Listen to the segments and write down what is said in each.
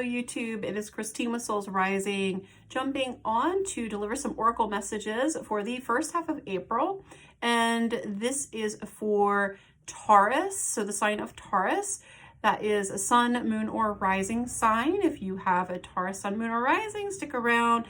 YouTube. It is Christine with Souls Rising, jumping on to deliver some oracle messages for the first half of April. And this is for Taurus, so the sign of Taurus. That is a sun, moon, or rising sign. If you have a Taurus sun, moon, or rising, stick around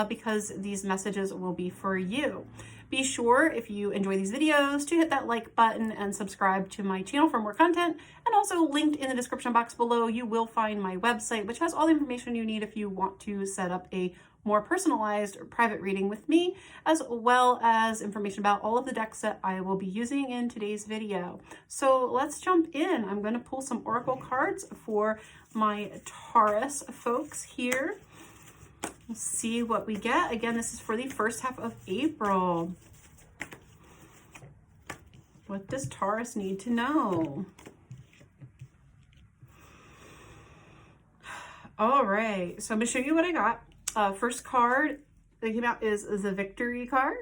because these messages will be for you. Be sure, if you enjoy these videos, to hit that like button and subscribe to my channel for more content. And also linked in the description box below, you will find my website, which has all the information you need if you want to set up a more personalized or private reading with me, as well as information about all of the decks that I will be using in today's video. So let's jump in. I'm going to pull some oracle cards for my Taurus folks here. Let's see what we get. Again, this is for the first half of April. What does Taurus need to know? All right, so I'm going to show you what I got. First card that came out is the Victory card.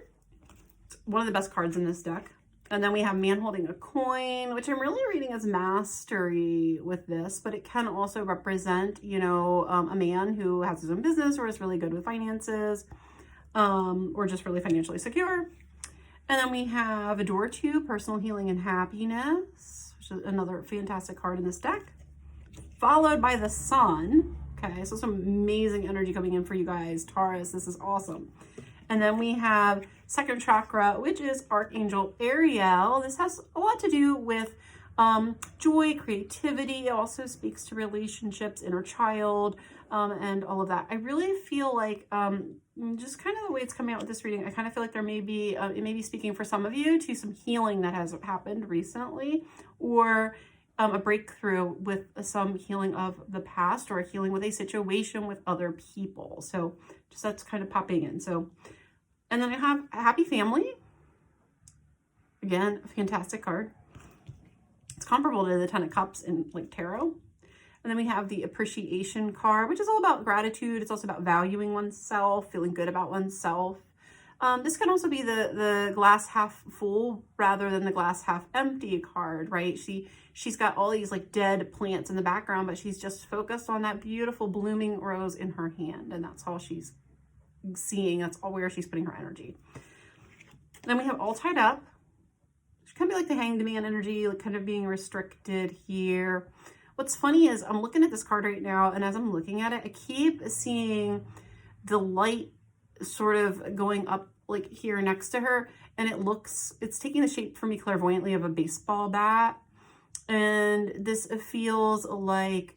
It's one of the best cards in this deck. And then we have man holding a coin, which I'm really reading as mastery with this, but it can also represent, you know, a man who has his own business or is really good with finances, or just really financially secure. And then we have a door to personal healing and happiness, which is another fantastic card in this deck, followed by the sun. Okay, so some amazing energy coming in for you guys, Taurus. This is awesome. And then we have second chakra, which is Archangel Ariel. This has a lot to do with joy, creativity. It also speaks to relationships, inner child, and all of that. I really feel like just kind of the way it's coming out with this reading, I kind of feel like there may be, it may be speaking for some of you to some healing that has happened recently, or a breakthrough with some healing of the past, or a healing with a situation with other people. So just that's kind of popping in. So, and then I have a happy family. Again, a fantastic card. It's comparable to the Ten of Cups in like tarot. And then we have the appreciation card, which is all about gratitude. It's also about valuing oneself, feeling good about oneself. This can also be the glass half full rather than the glass half empty card, right? She's got all these like dead plants in the background, but she's just focused on that beautiful blooming rose in her hand. And that's all she's seeing. That's all where she's putting her energy. And then we have all tied up. Which can be like the hanged man energy, like kind of being restricted here. What's funny is I'm looking at this card right now, and as I'm looking at it, I keep seeing the light sort of going up like here next to her, and it's taking the shape for me clairvoyantly of a baseball bat. And this feels like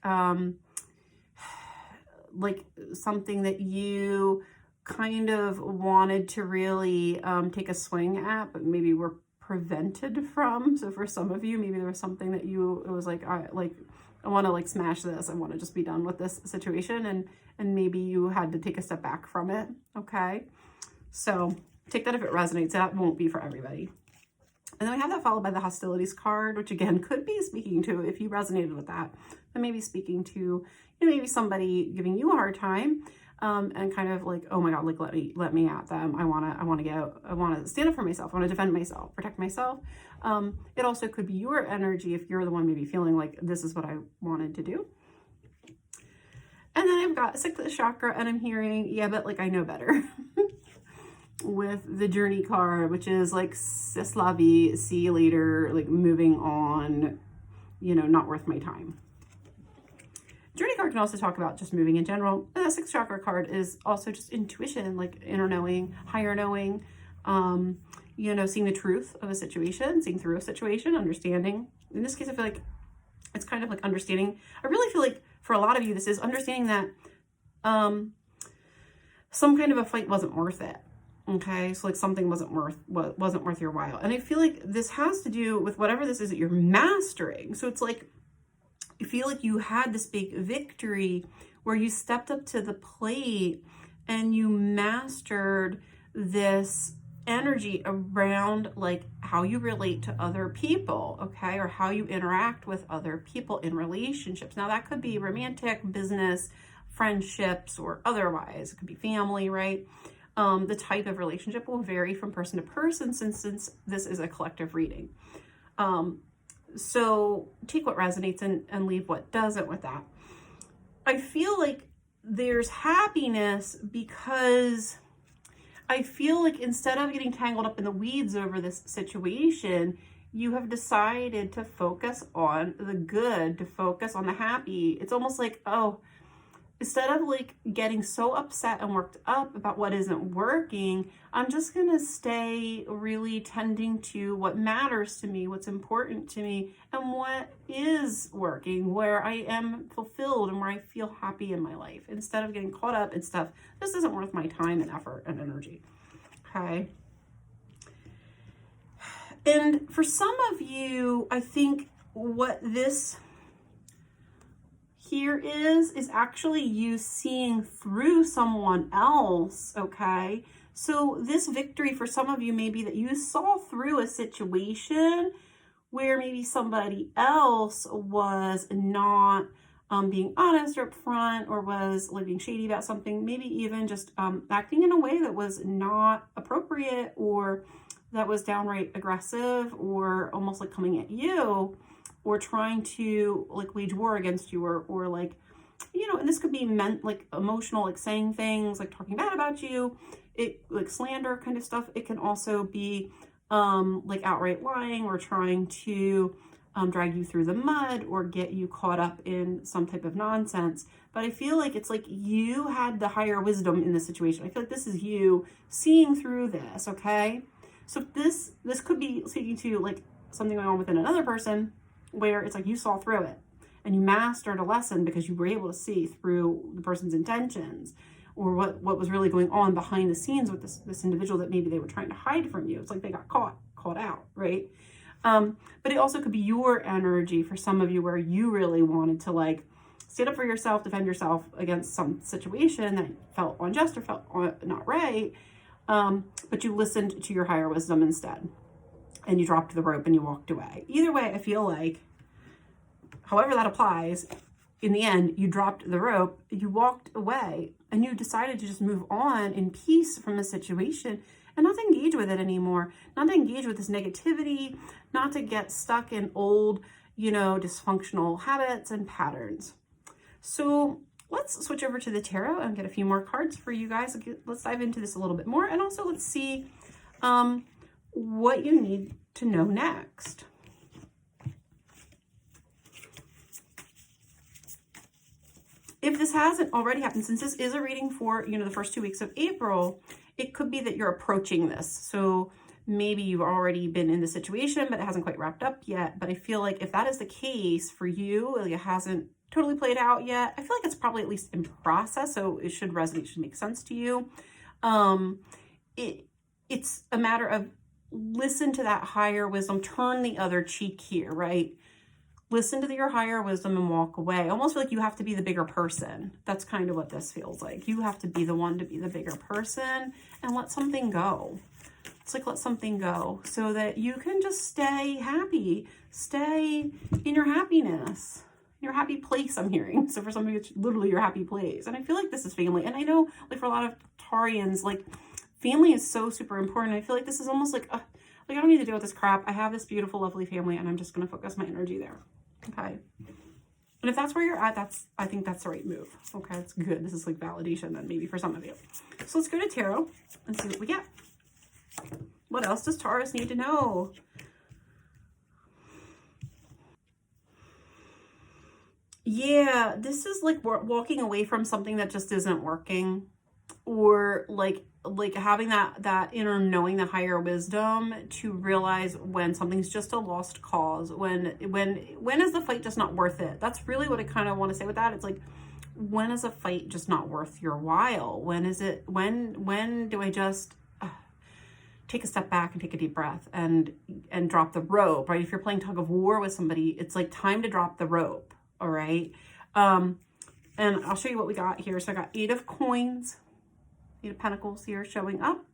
something that you kind of wanted to really take a swing at, but maybe were prevented from. So for some of you, maybe there was something that it was like, I want to like smash this. I want to just be done with this situation. And maybe you had to take a step back from it. Okay. So take that if it resonates. That won't be for everybody. And then we have that followed by the hostilities card, which again could be speaking to, if you resonated with that, then maybe speaking to, you know, maybe somebody giving you a hard time, and kind of like, oh my God, like let me at them. I want to stand up for myself. I want to defend myself, protect myself. It also could be your energy if you're the one maybe feeling like this is what I wanted to do. And then I've got sixth chakra, and I'm hearing, yeah, but like I know better. With the journey card, which is like c'est la vie, see you later, like moving on, you know, not worth my time. Journey card can also talk about just moving in general. And that sixth chakra card is also just intuition, like inner knowing, higher knowing, you know, seeing the truth of a situation, seeing through a situation, understanding. In this case, I feel like it's kind of like understanding. I really feel like for a lot of you, this is understanding that some kind of a fight wasn't worth it. Okay, so like something wasn't worth your while. And I feel like this has to do with whatever this is that you're mastering. So it's like, I feel like you had this big victory where you stepped up to the plate and you mastered this energy around like how you relate to other people, okay, or how you interact with other people in relationships. Now that could be romantic, business, friendships, or otherwise. It could be family, right? The type of relationship will vary from person to person since this is a collective reading. So take what resonates and leave what doesn't with that. I feel like there's happiness because I feel like instead of getting tangled up in the weeds over this situation, you have decided to focus on the good, to focus on the happy. It's almost like, oh, instead of like getting so upset and worked up about what isn't working, I'm just gonna stay really tending to what matters to me, what's important to me, and what is working, where I am fulfilled and where I feel happy in my life, instead of getting caught up in stuff. This isn't worth my time and effort and energy. Okay. And for some of you, I think what this here is actually you seeing through someone else, okay? So this victory for some of you may be that you saw through a situation where maybe somebody else was not being honest or upfront, or was like being shady about something, maybe even just acting in a way that was not appropriate, or that was downright aggressive, or almost like coming at you, or trying to like wage war against you, or like, you know, and this could be meant like emotional, like saying things, like talking bad about you, it like slander kind of stuff. It can also be like outright lying, or trying to drag you through the mud, or get you caught up in some type of nonsense. But I feel like it's like you had the higher wisdom in this situation. I feel like this is you seeing through this, okay? So this could be speaking to like something going on within another person, where it's like you saw through it and you mastered a lesson because you were able to see through the person's intentions, or what was really going on behind the scenes with this individual that maybe they were trying to hide from you. It's like they got caught out, right? But it also could be your energy for some of you, where you really wanted to like stand up for yourself, defend yourself against some situation that felt unjust or felt not right. But you listened to your higher wisdom instead, and you dropped the rope and you walked away. Either way, I feel like, however that applies, in the end, you dropped the rope, you walked away, and you decided to just move on in peace from the situation and not to engage with it anymore, not to engage with this negativity, not to get stuck in old, you know, dysfunctional habits and patterns. So let's switch over to the tarot and get a few more cards for you guys. Let's dive into this a little bit more, and also let's see what you need to know next. If this hasn't already happened, since this is a reading for, you know, the first 2 weeks of April, it could be that you're approaching this. So maybe you've already been in the situation, but it hasn't quite wrapped up yet. But I feel like if that is the case for you, like it hasn't totally played out yet, I feel like it's probably at least in process. So it should resonate, should make sense to you. It's a matter of listen to that higher wisdom, turn the other cheek here, right? Listen to your higher wisdom and walk away. I almost feel like you have to be the bigger person. That's kind of what this feels like. You have to be the one to be the bigger person and let something go. It's like let something go so that you can just stay happy. Stay in your happiness, your happy place, I'm hearing. So for some of you, it's literally your happy place. And I feel like this is family. And I know like for a lot of Taurians, like family is so super important. I feel like this is almost like I don't need to deal with this crap. I have this beautiful, lovely family, and I'm just going to focus my energy there. Okay. And if that's where you're at, I think that's the right move. Okay. It's good. This is like validation then maybe for some of you. So let's go to tarot and see what we get. What else does Taurus need to know? Yeah, this is like walking away from something that just isn't working, or like having that inner knowing, the higher wisdom to realize when something's just a lost cause, when is the fight just not worth it? That's really what I kind of want to say with that. It's like, when is a fight just not worth your while? When do I just take a step back and take a deep breath and drop the rope, right? If you're playing tug of war with somebody, it's like time to drop the rope. All right. And I'll show you what we got here. So I got 8 of coins, 8 of pentacles here showing up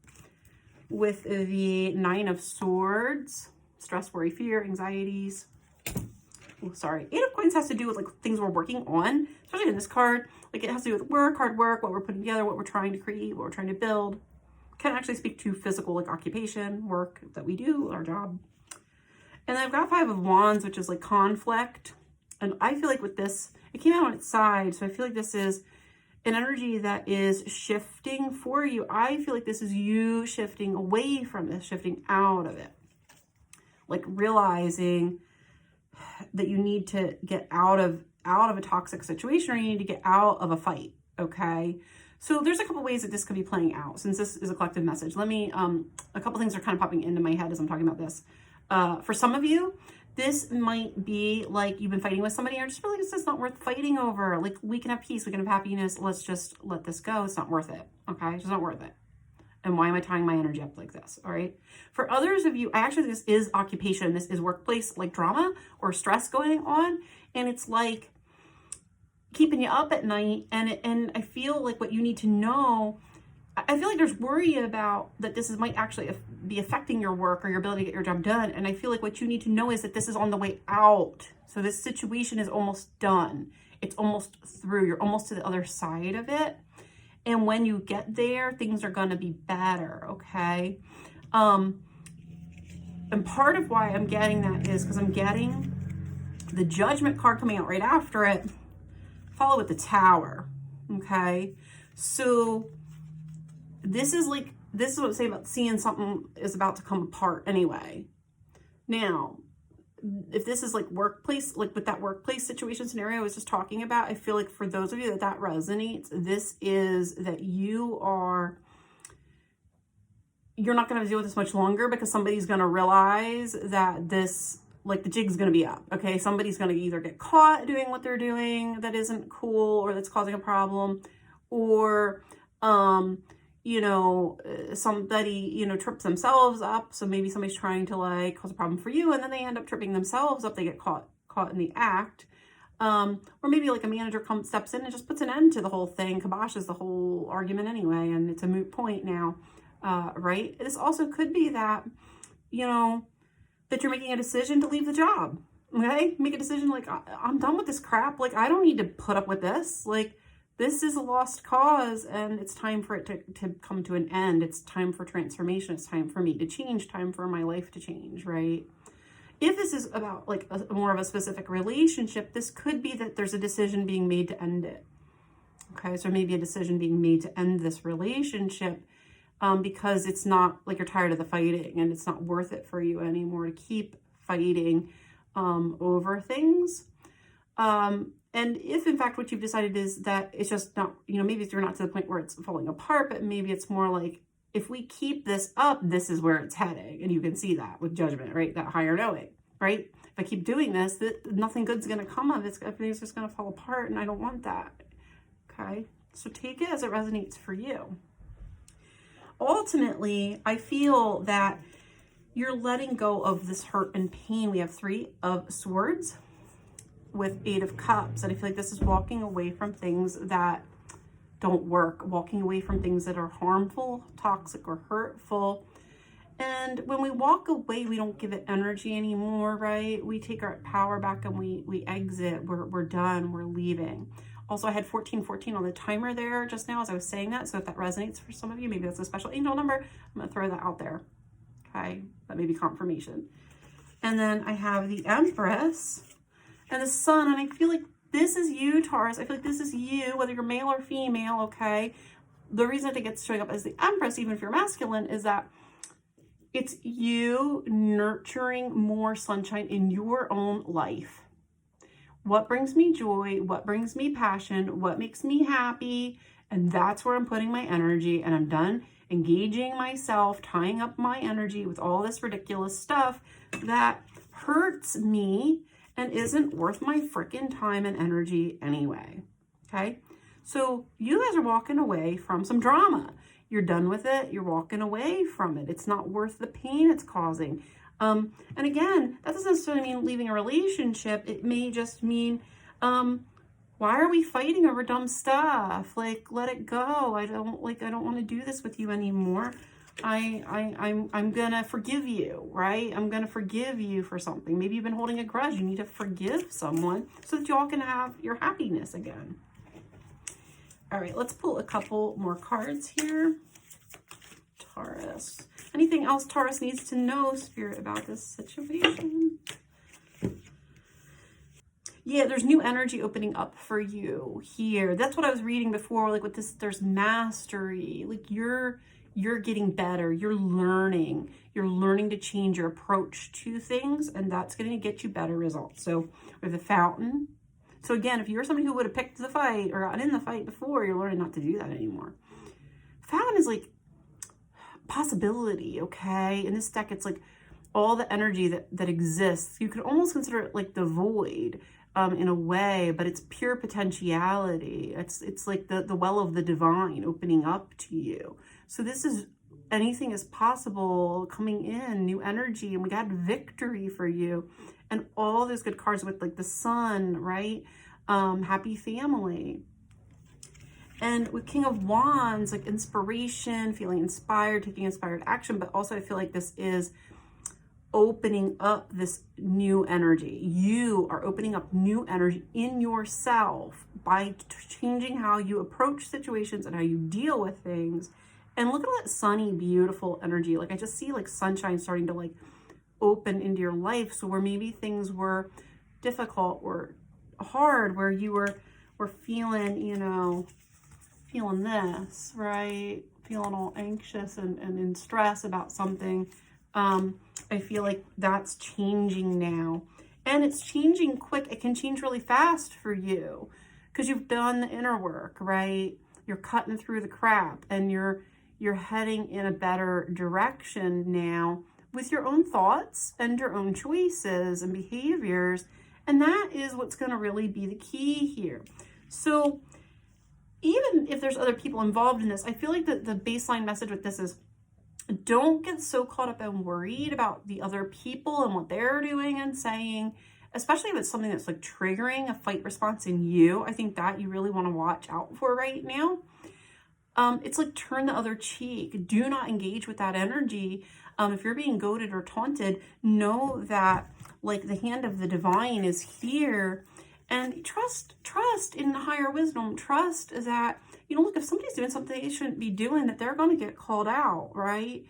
with the 9 of swords, stress, worry, fear, anxieties. Oh, sorry. 8 of coins has to do with like things we're working on, especially in this card. Like it has to do with work, hard work, what we're putting together, what we're trying to create, what we're trying to build. Can actually speak to physical, like occupation, work that we do, our job. And I've got 5 of wands, which is like conflict. And I feel like with this, it came out on its side. So I feel like this is an energy that is shifting for you. I feel like this is you shifting away from this, shifting out of it. Like realizing that you need to get out of a toxic situation, or you need to get out of a fight, okay? So there's a couple ways that this could be playing out, since this is a collective message. Let me, a couple things are kind of popping into my head as I'm talking about this. For some of you, this might be like you've been fighting with somebody, or just really this is not worth fighting over. Like, we can have peace, we can have happiness. Let's just let this go. It's not worth it, okay? It's just not worth it. And why am I tying my energy up like this? All right. For others of you, I actually think this is occupation. This is workplace like drama or stress going on. And it's like keeping you up at night. And I feel like what you need to know, I feel like there's worry about that this might actually be affecting your work or your ability to get your job done. And I feel like what you need to know is that this is on the way out. So this situation is almost done. It's almost through. You're almost to the other side of it. And when you get there, things are going to be better, okay? And part of why I'm getting that is because I'm getting the Judgment card coming out right after it, followed with the Tower, okay? So this is what I'm saying about seeing something is about to come apart anyway. Now, if this is like workplace, like with that workplace situation scenario I was just talking about, I feel like for those of you that resonates, this is that you're not going to deal with this much longer, because somebody's going to realize that this, like, the jig's going to be up. Okay. Somebody's going to either get caught doing what they're doing that isn't cool, or that's causing a problem, or, you know, somebody, you know, trips themselves up. So maybe somebody's trying to like cause a problem for you, and then they end up tripping themselves up. They get caught in the act. Or maybe like a manager steps in and just puts an end to the whole thing, kiboshes the whole argument anyway, and it's a moot point now, right? This also could be that, you know, that you're making a decision to leave the job, okay? Make a decision like, I'm done with this crap. Like, I don't need to put up with this. Like, this is a lost cause, and it's time for it to come to an end. It's time for transformation. It's time for me to change, time for my life to change, right? If this is about like more of a specific relationship, this could be that there's a decision being made to end it. Okay, so maybe a decision being made to end this relationship because it's not like you're tired of the fighting, and it's not worth it for you anymore to keep fighting over things. And if in fact what you've decided is that it's just not, you know, maybe you're not to the point where it's falling apart, but maybe it's more like, if we keep this up, this is where it's heading. And you can see that with Judgment, right? That higher knowing, right? If I keep doing this, nothing good's going to come of it. Everything's just going to fall apart, and I don't want that. Okay. So take it as it resonates for you. Ultimately, I feel that you're letting go of this hurt and pain. We have 3 of Swords with 8 of Cups. And I feel like this is walking away from things that don't work, walking away from things that are harmful, toxic, or hurtful. And when we walk away, we don't give it energy anymore, right? We take our power back and we exit. We're done. We're leaving. Also, I had 1414 on the timer there just now as I was saying that. So if that resonates for some of you, maybe that's a special angel number. I'm going to throw that out there. Okay. That may be confirmation. And then I have the Empress and the Sun. And I feel like this is you, Taurus. I feel like this is you, whether you're male or female, okay? The reason I think it's showing up as the Empress, even if you're masculine, is that it's you nurturing more sunshine in your own life. What brings me joy? What brings me passion? What makes me happy? And that's where I'm putting my energy. And I'm done engaging myself, tying up my energy with all this ridiculous stuff that hurts me and isn't worth my freaking time and energy anyway. Okay? So you guys are walking away from some drama. You're done with it. You're walking away from it. It's not worth the pain it's causing. And again, that doesn't necessarily mean leaving a relationship. It may just mean, why are we fighting over dumb stuff? Like, let it go. I don't want to do this with you anymore. I'm gonna forgive you, right? I'm gonna forgive you for something. Maybe you've been holding a grudge. You need to forgive someone so that y'all can have your happiness again. All right, let's pull a couple more cards here. Taurus. Anything else Taurus needs to know, Spirit, about this situation? yeah, there's new energy opening up for you here. That's what I was reading before, like with this, there's mastery, like you're getting better, you're learning to change your approach to things, and that's going to get you better results. So with the fountain, so again, if you're somebody who would have picked the fight or gotten in the fight before, you're learning not to do that anymore. Fountain is like possibility, okay? In this deck, it's like all the energy that exists. You could almost consider it like the void in a way, but it's pure potentiality. It's like the well of the divine opening up to you. So this is anything is possible coming in, new energy, and we got victory for you. And all those good cards with like the sun, right? Happy family. And with King of Wands, like inspiration, feeling inspired, taking inspired action, but also I feel like this is opening up this new energy. You are opening up new energy in yourself by changing how you approach situations and how you deal with things. And look at that sunny, beautiful energy. Like I just see like sunshine starting to like open into your life. So where maybe things were difficult or hard, where you were feeling, you know, feeling this, right? Feeling all anxious and in stress about something. I feel like that's changing now. And it's changing quick. It can change really fast for you because you've done the inner work, right? You're cutting through the crap and you're heading in a better direction now with your own thoughts and your own choices and behaviors. And that is what's going to really be the key here. So even if there's other people involved in this, I feel like the baseline message with this is don't get so caught up and worried about the other people and what they're doing and saying, especially if it's something that's like triggering a fight response in you. I think that you really want to watch out for right now. It's like turn the other cheek. Do not engage with that energy. If you're being goaded or taunted, know that like the hand of the divine is here, and trust in higher wisdom. Trust that, you know, look, if somebody's doing something they shouldn't be doing, that they're going to get called out, right?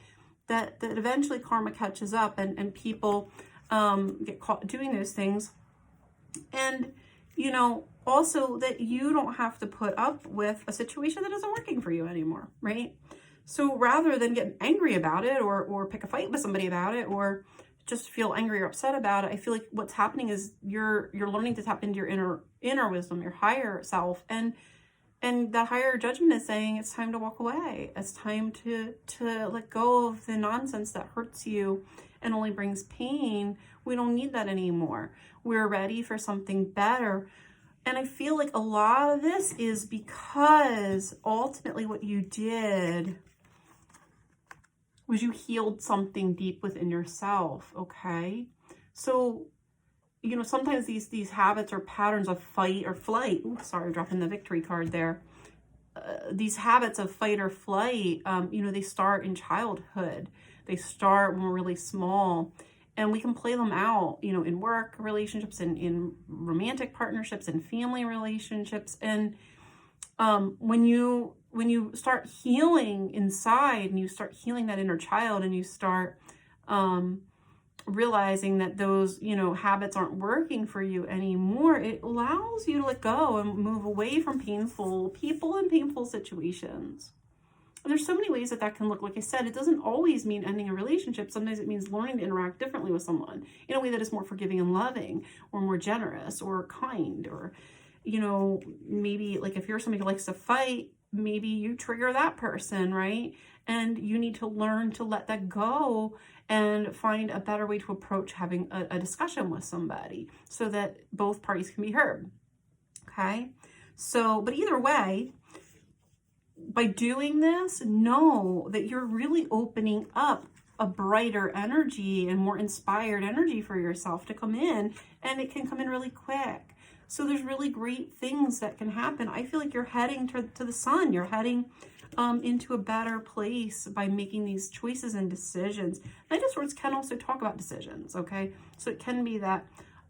That eventually karma catches up and people get caught doing those things. And, you know, also that you don't have to put up with a situation that isn't working for you anymore, right? So rather than get angry about it or pick a fight with somebody about it or just feel angry or upset about it, I feel like what's happening is you're learning to tap into your inner wisdom, your higher self, and the higher judgment is saying it's time to walk away. It's time to let go of the nonsense that hurts you and only brings pain. We don't need that anymore. We're ready for something better. And I feel like a lot of this is because ultimately what you did was you healed something deep within yourself, okay? So, you know, sometimes these habits or patterns of fight or flight, ooh, sorry, dropping the victory card there. These habits of fight or flight, you know, they start in childhood. They start when we're really small, and we can play them out, you know, in work relationships and in romantic partnerships and family relationships. And when you start healing inside and you start healing that inner child and you start realizing that those, you know, habits aren't working for you anymore, it allows you to let go and move away from painful people and painful situations. And there's so many ways that can look. Like I said, it doesn't always mean ending a relationship. Sometimes it means learning to interact differently with someone in a way that is more forgiving and loving, or more generous or kind, or, you know, maybe like if you're somebody who likes to fight, maybe you trigger that person, right? And you need to learn to let that go and find a better way to approach having a discussion with somebody so that both parties can be heard, okay? So, but either way, by doing this, know that you're really opening up a brighter energy and more inspired energy for yourself to come in, and it can come in really quick. So there's really great things that can happen. I feel like you're heading to the sun. You're heading into a better place by making these choices and decisions. Knight of Swords can also talk about decisions, okay? So it can be that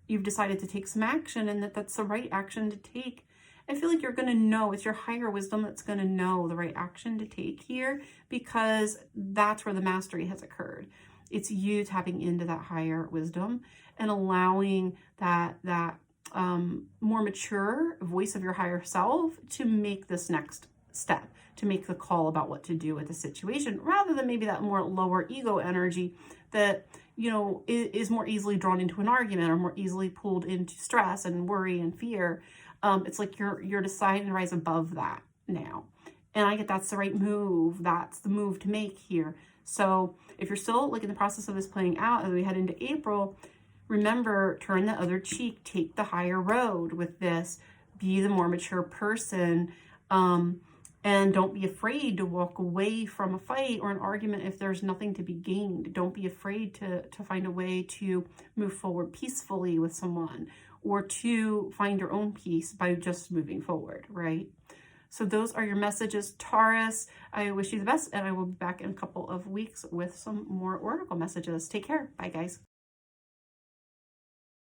you've decided to take some action and that's the right action to take. I feel like you're going to know, it's your higher wisdom that's going to know the right action to take here, because that's where the mastery has occurred. It's you tapping into that higher wisdom and allowing that more mature voice of your higher self to make this next step, to make the call about what to do with the situation, rather than maybe that more lower ego energy that, you know, is more easily drawn into an argument or more easily pulled into stress and worry and fear. It's like you're deciding to rise above that now. And I get that's the right move. That's the move to make here. So if you're still like in the process of this playing out as we head into April, remember, turn the other cheek, take the higher road with this, be the more mature person, and don't be afraid to walk away from a fight or an argument if there's nothing to be gained. Don't be afraid to find a way to move forward peacefully with someone, or to find your own peace by just moving forward, right? So those are your messages, Taurus. I wish you the best, and I will be back in a couple of weeks with some more oracle messages. Take care. Bye, guys.